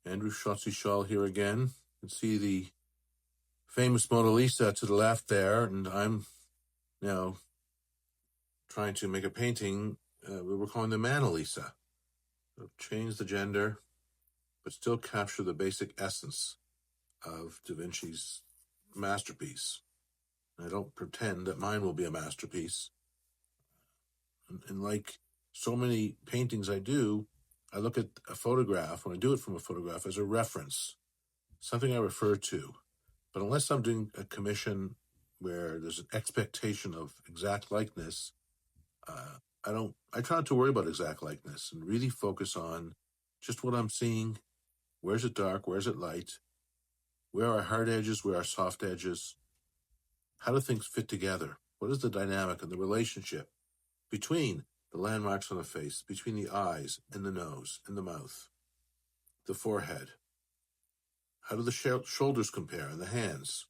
Andrew Schotzi-Shaw here again. You can see the famous Mona Lisa to the left there, and I'm now trying to make a painting we were calling the Mona Lisa. So change the gender, but still capture the basic essence of Da Vinci's masterpiece. And I don't pretend that mine will be a masterpiece. And like so many paintings I do, I look at a photograph, when I do it from a photograph, as a reference, something I refer to. But unless I'm doing a commission where there's an expectation of exact likeness, I try not to worry about exact likeness and really focus on just what I'm seeing. Where's it dark? Where's it light? Where are hard edges? Where are soft edges? How do things fit together? What is the dynamic and the relationship between the landmarks on the face, between the eyes and the nose and the mouth, the forehead? How do the shoulders compare and the hands?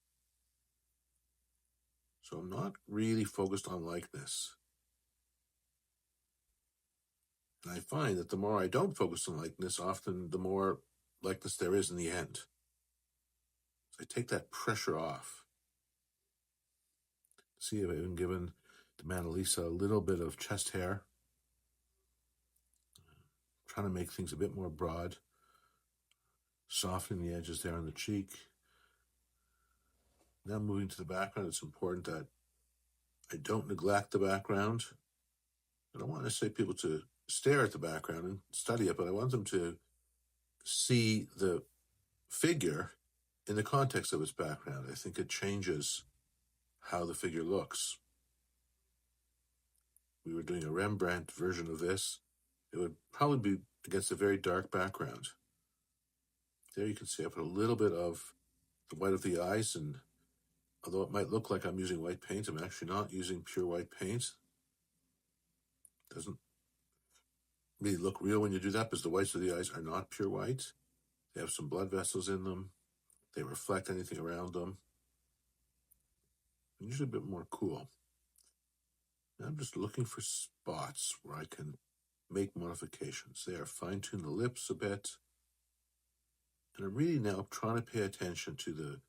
So I'm not really focused on likeness. And I find that the more I don't focus on likeness, often the more likeness there is in the end. So I take that pressure off. See, I've even given the Mona Lisa a little bit of chest hair. Trying to make things a bit more broad. Softening the edges there on the cheek. Now moving to the background, it's important that I don't neglect the background. I don't want to say people to stare at the background and study it, but I want them to see the figure in the context of its background. I think it changes how the figure looks. We were doing a Rembrandt version of this. It would probably be against a very dark background. There you can see I put a little bit of the white of the eyes, and although it might look like I'm using white paint, I'm actually not using pure white paint. It doesn't really look real when you do that because the whites of the eyes are not pure white. They have some blood vessels in them. They reflect anything around them. And usually a bit more cool. Now I'm just looking for spots where I can make modifications. There, fine-tune the lips a bit. And I'm really now trying to pay attention to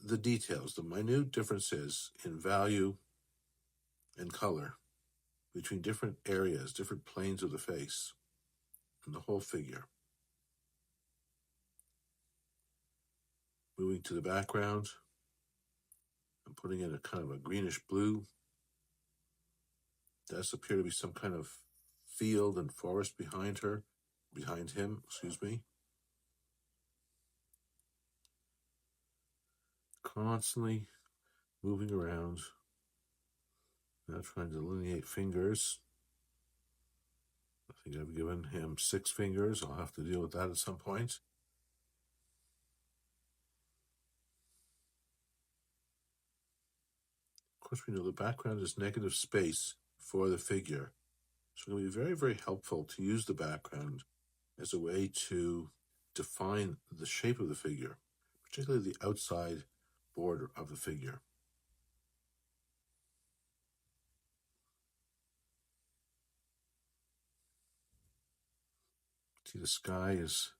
the details, the minute differences in value and color between different areas, different planes of the face and the whole figure. Moving to the background, I'm putting in a kind of a greenish blue. Does appear to be some kind of field and forest behind him. Constantly moving around. Now trying to delineate fingers. I think I've given him 6 fingers. I'll have to deal with that at some point. Of course, we know the background is negative space for the figure. So it will be very, very helpful to use the background as a way to define the shape of the figure, particularly the outside border of the figure. See, the sky is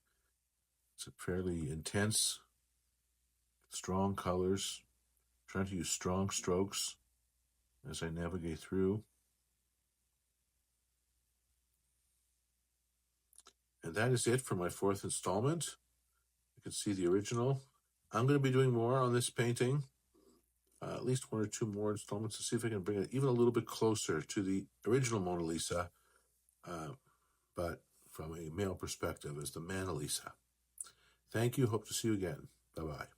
a fairly intense, strong colors. Trying to use strong strokes as I navigate through. And that is it for my 4th installment. You can see the original. I'm going to be doing more on this painting, at least 1 or 2 more installments to see if I can bring it even a little bit closer to the original Mona Lisa, but from a male perspective as the Mona Lisa. Thank you. Hope to see you again. Bye-bye.